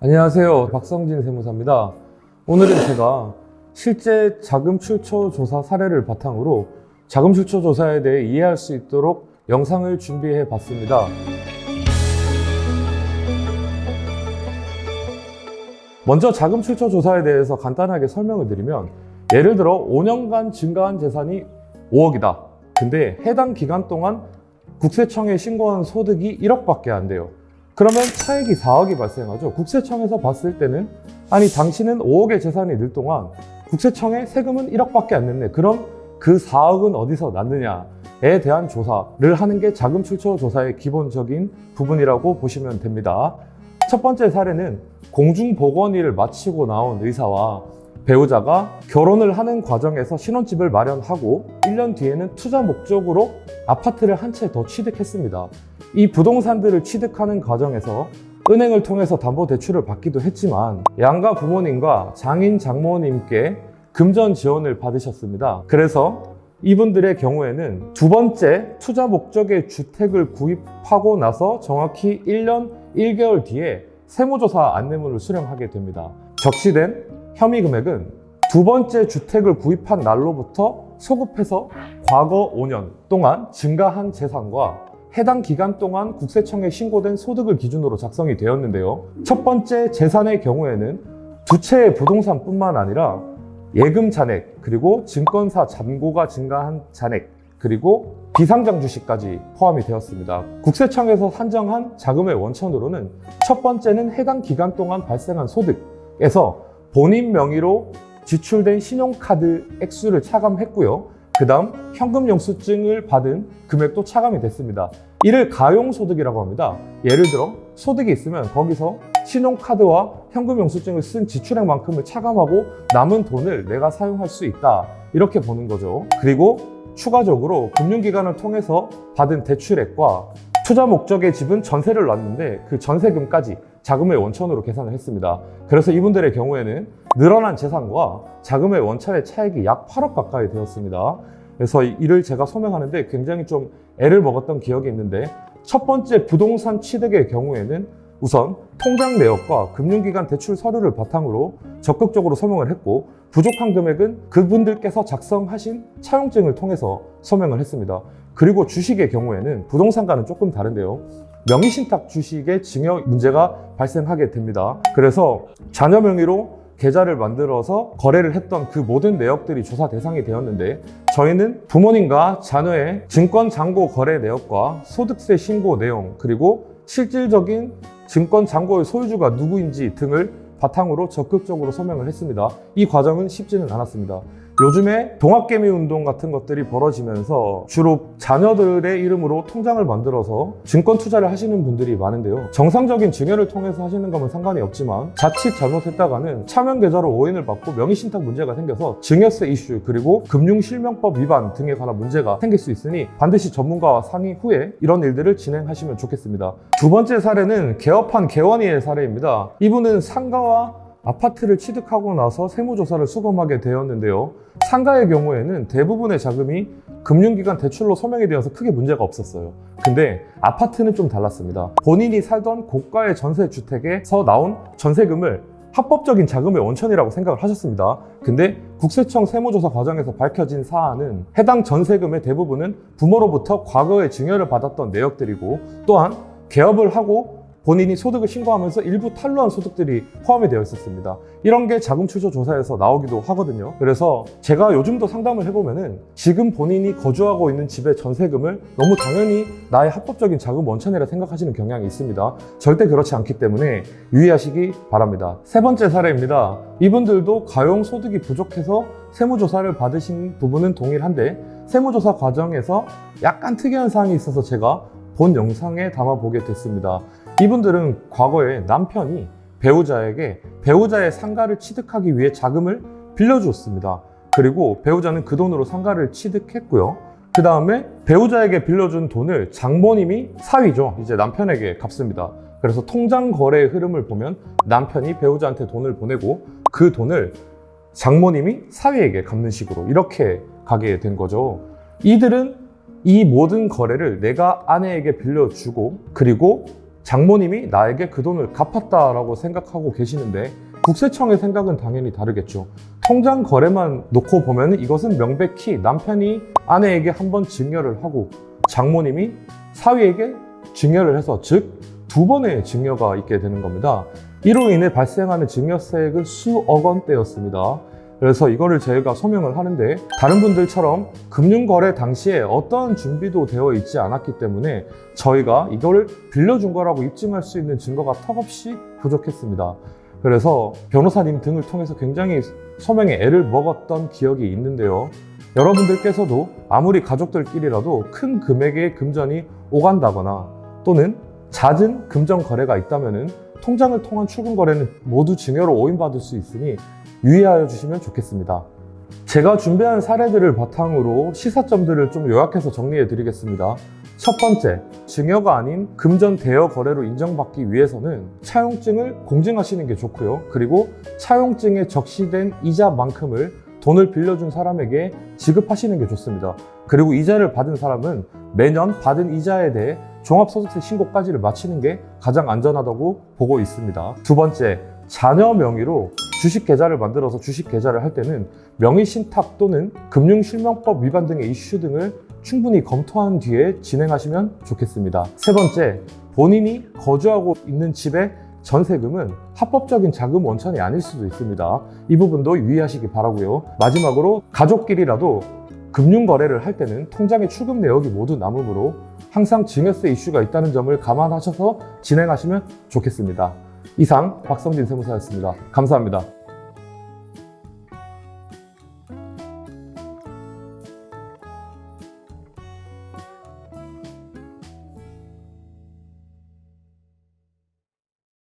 안녕하세요. 박성진 세무사입니다. 오늘은 제가 실제 자금 출처 조사 사례를 바탕으로 자금 출처 조사에 대해 이해할 수 있도록 영상을 준비해 봤습니다. 먼저 자금 출처 조사에 대해서 간단하게 설명을 드리면, 예를 들어 5년간 증가한 재산이 5억이다. 근데 해당 기간 동안 국세청에 신고한 소득이 1억밖에 안 돼요. 그러면 차액이 4억이 발생하죠. 국세청에서 봤을 때는 아니 당신은 5억의 재산이 늘 동안 국세청에 세금은 1억밖에 안 냈네. 그럼 그 4억은 어디서 났느냐에 대한 조사를 하는 게 자금 출처 조사의 기본적인 부분이라고 보시면 됩니다. 첫 번째 사례는 공중보건의를 마치고 나온 의사와 배우자가 결혼을 하는 과정에서 신혼집을 마련하고 1년 뒤에는 투자 목적으로 아파트를 한 채 더 취득했습니다. 이 부동산들을 취득하는 과정에서 은행을 통해서 담보대출을 받기도 했지만 양가 부모님과 장인 장모님께 금전 지원을 받으셨습니다. 그래서 이분들의 경우에는 두 번째 투자 목적의 주택을 구입하고 나서 정확히 1년 1개월 뒤에 세무조사 안내문을 수령하게 됩니다. 적시된 혐의 금액은 두 번째 주택을 구입한 날로부터 소급해서 과거 5년 동안 증가한 재산과 해당 기간 동안 국세청에 신고된 소득을 기준으로 작성이 되었는데요. 첫 번째 재산의 경우에는 두 채의 부동산뿐만 아니라 예금 잔액, 그리고 증권사 잔고가 증가한 잔액, 그리고 비상장 주식까지 포함이 되었습니다. 국세청에서 산정한 자금의 원천으로는 첫 번째는 해당 기간 동안 발생한 소득에서 본인 명의로 지출된 신용카드 액수를 차감했고요. 그 다음 현금 영수증을 받은 금액도 차감이 됐습니다. 이를 가용소득이라고 합니다. 예를 들어 소득이 있으면 거기서 신용카드와 현금 영수증을 쓴 지출액만큼을 차감하고 남은 돈을 내가 사용할 수 있다, 이렇게 보는 거죠. 그리고 추가적으로 금융기관을 통해서 받은 대출액과 투자 목적의 집은 전세를 놨는데 그 전세금까지 자금의 원천으로 계산을 했습니다. 그래서 이분들의 경우에는 늘어난 재산과 자금의 원천의 차액이 약 8억 가까이 되었습니다. 그래서 이를 제가 소명하는데 굉장히 좀 애를 먹었던 기억이 있는데, 첫 번째 부동산 취득의 경우에는 우선 통장 내역과 금융기관 대출 서류를 바탕으로 적극적으로 소명을 했고, 부족한 금액은 그분들께서 작성하신 차용증을 통해서 소명을 했습니다. 그리고 주식의 경우에는 부동산과는 조금 다른데요. 명의신탁 주식의 증여 문제가 발생하게 됩니다. 그래서 자녀 명의로 계좌를 만들어서 거래를 했던 그 모든 내역들이 조사 대상이 되었는데, 저희는 부모님과 자녀의 증권 잔고 거래 내역과 소득세 신고 내용, 그리고 실질적인 증권 잔고의 소유주가 누구인지 등을 바탕으로 적극적으로 소명을 했습니다. 이 과정은 쉽지는 않았습니다. 요즘에 동학개미 운동 같은 것들이 벌어지면서 주로 자녀들의 이름으로 통장을 만들어서 증권 투자를 하시는 분들이 많은데요. 정상적인 증여를 통해서 하시는 거면 상관이 없지만 자칫 잘못했다가는 차명 계좌로 오인을 받고 명의신탁 문제가 생겨서 증여세 이슈, 그리고 금융실명법 위반 등에 관한 문제가 생길 수 있으니 반드시 전문가와 상의 후에 이런 일들을 진행하시면 좋겠습니다. 두 번째 사례는 개업한 개원이의 사례입니다. 이분은 상가와 아파트를 취득하고 나서 세무조사를 수검하게 되었는데요. 상가의 경우에는 대부분의 자금이 금융기관 대출로 소명이 되어서 크게 문제가 없었어요. 근데 아파트는 좀 달랐습니다. 본인이 살던 고가의 전세주택에서 나온 전세금을 합법적인 자금의 원천이라고 생각을 하셨습니다. 근데 국세청 세무조사 과정에서 밝혀진 사안은 해당 전세금의 대부분은 부모로부터 과거에 증여를 받았던 내역들이고, 또한 개업을 하고 본인이 소득을 신고하면서 일부 탄로한 소득들이 포함이 되어 있었습니다. 이런 게 자금 출처 조사에서 나오기도 하거든요. 그래서 제가 요즘도 상담을 해보면은 지금 본인이 거주하고 있는 집의 전세금을 너무 당연히 나의 합법적인 자금 원천이라 생각하시는 경향이 있습니다. 절대 그렇지 않기 때문에 유의하시기 바랍니다. 세 번째 사례입니다. 이분들도 가용소득이 부족해서 세무조사를 받으신 부분은 동일한데, 세무조사 과정에서 약간 특이한 사항이 있어서 제가 본 영상에 담아보게 됐습니다. 이분들은 과거에 남편이 배우자에게 배우자의 상가를 취득하기 위해 자금을 빌려주었습니다. 그리고 배우자는 그 돈으로 상가를 취득했고요. 그 다음에 배우자에게 빌려준 돈을 장모님이 사위죠, 이제 남편에게 갚습니다. 그래서 통장 거래의 흐름을 보면 남편이 배우자한테 돈을 보내고 그 돈을 장모님이 사위에게 갚는 식으로 이렇게 가게 된 거죠. 이들은 이 모든 거래를 내가 아내에게 빌려주고, 그리고 장모님이 나에게 그 돈을 갚았다라고 생각하고 계시는데 국세청의 생각은 당연히 다르겠죠. 통장 거래만 놓고 보면 이것은 명백히 남편이 아내에게 한번 증여를 하고 장모님이 사위에게 증여를 해서 즉 두 번의 증여가 있게 되는 겁니다. 이로 인해 발생하는 증여세액은 수억 원대였습니다. 그래서 이거를 저희가 소명을 하는데 다른 분들처럼 금융거래 당시에 어떠한 준비도 되어 있지 않았기 때문에 저희가 이거를 빌려준 거라고 입증할 수 있는 증거가 턱없이 부족했습니다. 그래서 변호사님 등을 통해서 굉장히 소명에 애를 먹었던 기억이 있는데요. 여러분들께서도 아무리 가족들끼리라도 큰 금액의 금전이 오간다거나 또는 잦은 금전 거래가 있다면 통장을 통한 출금 거래는 모두 증여로 오인받을 수 있으니 유의하여 주시면 좋겠습니다. 제가 준비한 사례들을 바탕으로 시사점들을 좀 요약해서 정리해 드리겠습니다. 첫 번째, 증여가 아닌 금전 대여 거래로 인정받기 위해서는 차용증을 공증하시는 게 좋고요. 그리고 차용증에 적시된 이자만큼을 돈을 빌려준 사람에게 지급하시는 게 좋습니다. 그리고 이자를 받은 사람은 매년 받은 이자에 대해 종합소득세 신고까지를 마치는 게 가장 안전하다고 보고 있습니다. 두 번째, 자녀 명의로 주식 계좌를 만들어서 주식 계좌를 할 때는 명의 신탁 또는 금융실명법 위반 등의 이슈 등을 충분히 검토한 뒤에 진행하시면 좋겠습니다. 세 번째, 본인이 거주하고 있는 집의 전세금은 합법적인 자금 원천이 아닐 수도 있습니다. 이 부분도 유의하시기 바라고요. 마지막으로 가족끼리라도 금융거래를 할 때는 통장의 출금 내역이 모두 남으므로 항상 증여세 이슈가 있다는 점을 감안하셔서 진행하시면 좋겠습니다. 이상 박성진 세무사였습니다. 감사합니다.